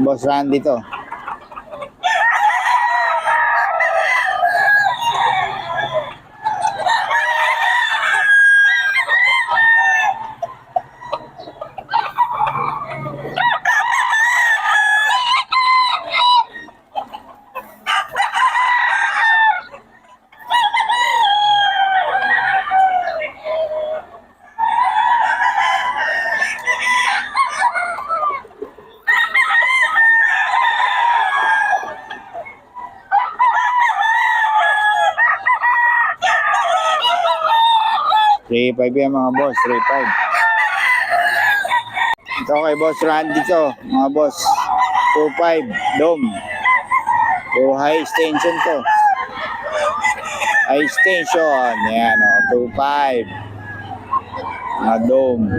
Boss Randy to. $3,500 yan mga boss, $3,500. Ito kay Boss Randy to, mga boss. $2,500 dome. So high extension to. High extension. Yan o, $2,500. Mga dome.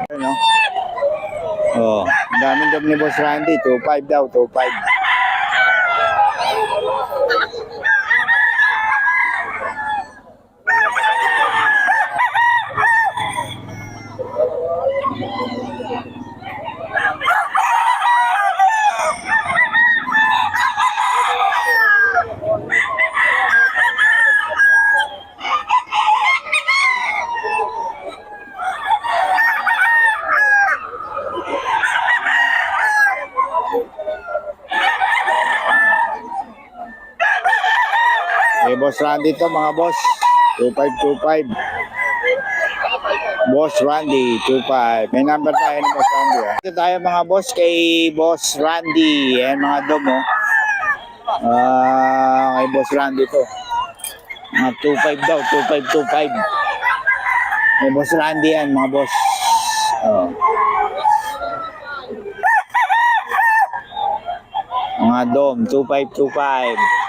Ano? Oh, ang daming dog ni Boss Randy, 2,500 daw, 2,500. Boss Randy to mga boss, 2,525. Boss Randy, 2,500. May number tayo ni Boss Randy. Ito tayo mga boss kay Boss Randy. Ayan mga dog mo. Kay Boss Randy to. Mga 2,500 daw, 2,525. May Boss Randy yan mga boss. Mga dom, 2,525.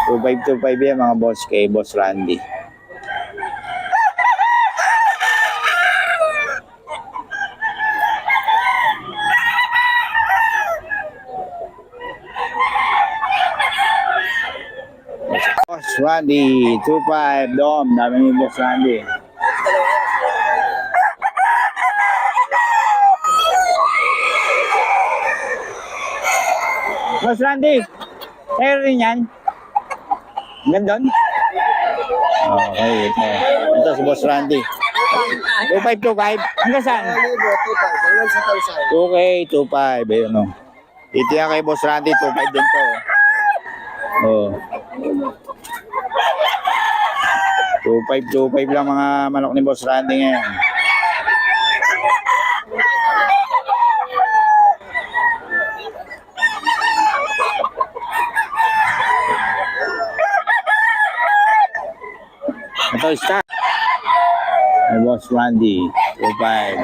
$2,525 yan mga boss kay Boss Randy. Boss Randy, 2,500 dom. Dami ni Boss Randy. Boss Randy, air rin yan. Gandun? Okay, ito. Ito si Boss Randy. 2,525. Hanggang saan? 2K, 2,500. Ayun o. Ito yan kay Boss Randy, 2,500 din to. Oh. 2,525 lang mga manok ni Boss Randy ngayon. Ito stock. Ay Boss Randy, 2,500.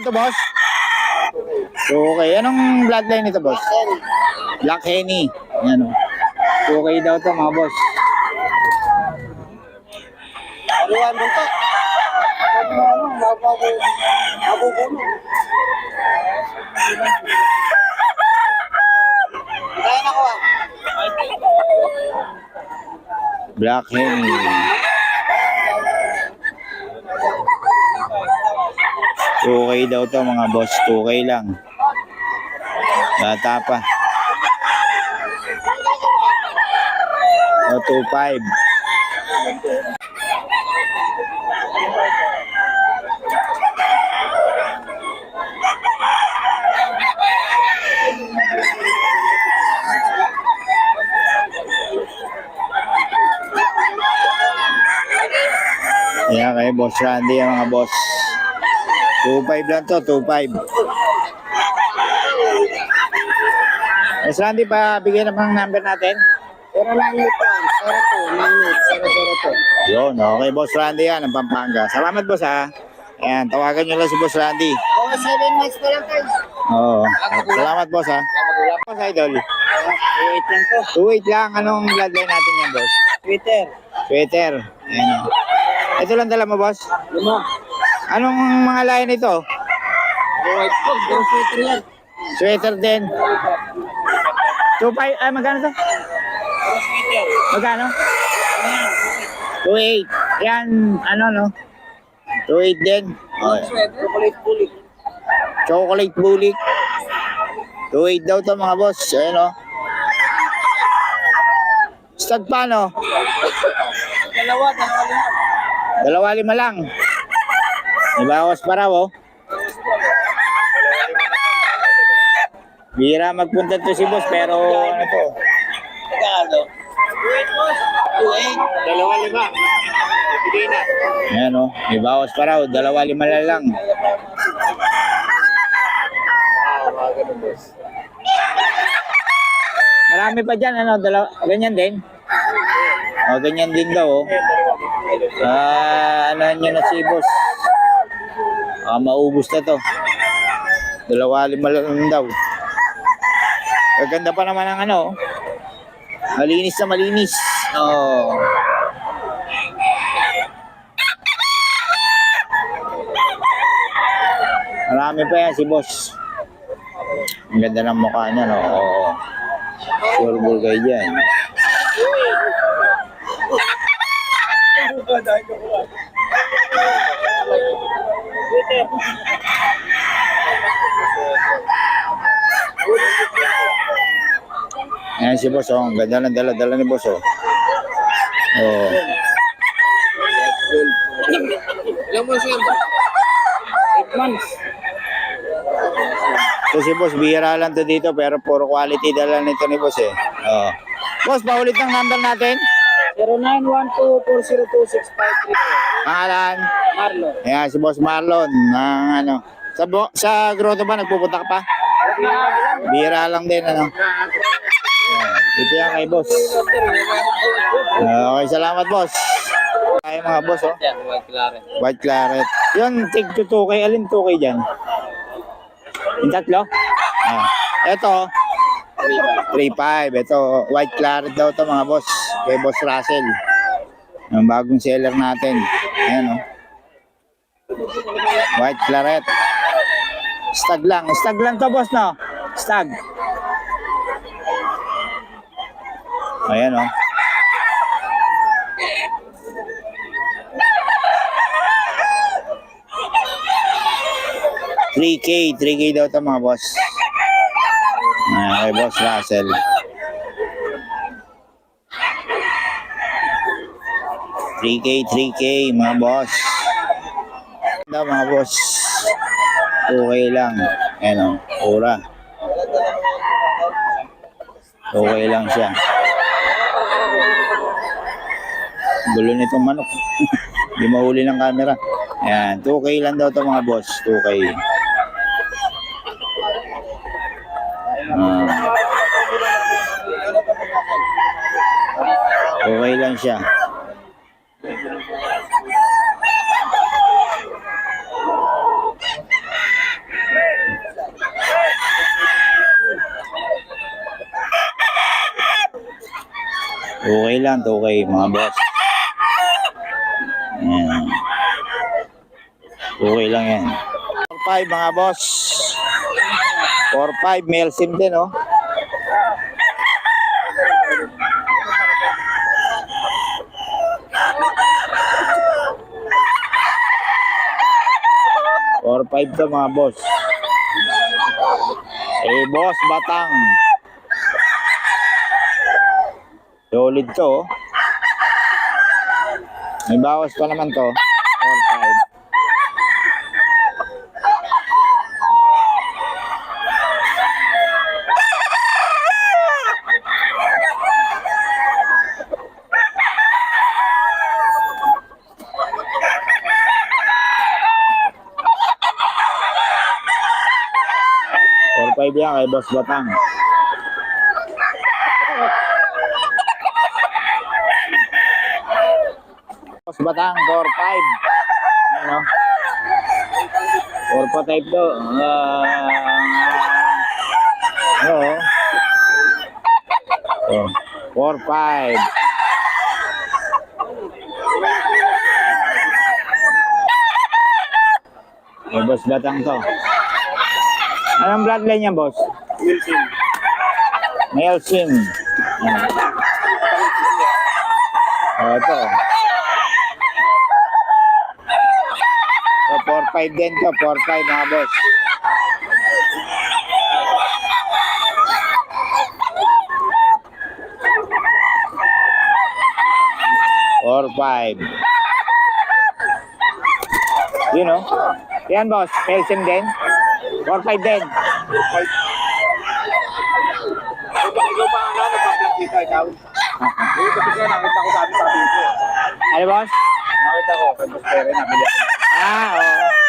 Ito boss? Okay, anong bloodline ito boss? Black Henny. Yan o. Okay daw to mga boss. Aluan mo to. Mabubuno. Kaya na ko ah. Black Henny. Okay daw to mga boss. 2K lang. Bata pa. 2.5. Yan kay Boss Randy ang mga boss. 2.5 lang to, 2.5. Boss Randy, pa bigyan naman ng number natin. 0981-02-98-002. Yun, okay, Boss Randy yan, ang Pampanga. Salamat, boss, ha. Ayan, tawagan nyo lang si Boss Randy. Oh, 7 months pa lang guys. Oo. Salamat, boss, ha. Boss Idol. 28 lang to. 2.8 lang. Anong bloodline natin yan, boss? Twitter. Sweater. Ayan. Ito lang dala mo, boss. Lima. Anong mga layan ito? White po. Puro Twitter yan. Sweater din. 2.5, magkano to? Puro Twitter. Magkano? 2.8. Yan, ano, no? 2.8 din. Okay. Chocolate bullet. Chocolate bulik. 2.8 daw to, mga boss. Ayan, o. Stag pa, no? Dalawa. 2.5 lang. May bawas pa raw, oh. Bira magpunta to si boss, pero ano to? Magkano? 28 boss. 28. 2.5. Hindi na. Ayan, oh. May bawas pa raw. 2.5 na lang. Mga ganun boss. Marami pa dyan, ano? Ganyan din. O, ganyan din daw, oh. Ano nyo na si boss? Maubos na to. 2.5 lang daw. Gaganda pa naman ang ano, oh. Malinis na malinis. Oh. Marami pa yan si boss. Ang ganda ng mukha niya, no? Oo. Sure ball kayo dyan. Ayan si boss, oh. Ang ganda ng dala-dala ni boss, oh. Oh. Ilang months yan? 8 months. So si boss, bihira lang to dito, pero puro quality dala nito ni boss, eh. Oh. Boss, paulit ng number natin. 0912-402-6534. Pangalan. Marlon. Ayan, si boss Marlon. Ng ano. Sa grotto ba, nagpupunta ka pa? Bihira lang din, ano. Ayan, dito yan kay boss. Okay, salamat, boss. Ay, mga boss, oh. Yan, white claret. White claret. Yun, tig 2K. Alin 2K dyan? Yung tatlo? Ah. Ito, 3.5. Ito, white claret daw to, mga boss. Kay Boss Russell. Yung bagong seller natin. Ayan, oh. White claret. Stag lang. Stag lang to, boss, no? Stag. Ayan, oh. $3K daw to, mga boss. Kay Boss Russell. $3K mga boss. Ganda, mga boss. Okay lang. Ayan, o. Ura. Okay lang siya. Gulo nitong manok. Hindi mahuli ng camera. Ayan, 2K lang daw to, mga boss. 2K. Okay lang siya. Okay lang, 2K, mga boss. Ayan. Okay lang yan. 4-5, mga boss. 4-5, male sim din, oh. Or 5 to, mga boss. Boss Batang. Solid to, oh. May bawas pa naman to. 4-5. Five yan kay Boss Batang. Boss Batang, 4-5. Ano? 4 pa type to. Ano? Oh, 4-5. Kay Boss Batang to. Anong bloodline niya, boss? Wilson. Nelson. Ito. So, 4-5 din to. 4-5 mga boss. Or 5. You know? Yan, boss. Nelson din. 4-5 din. Ikaw pa nga, nagpa-vlog dito, ikaw. Yung kasi kaya nakita ko sabi sa video. Ano, boss? Nakita ko, kay Boss Pere, nabili ako. Oo.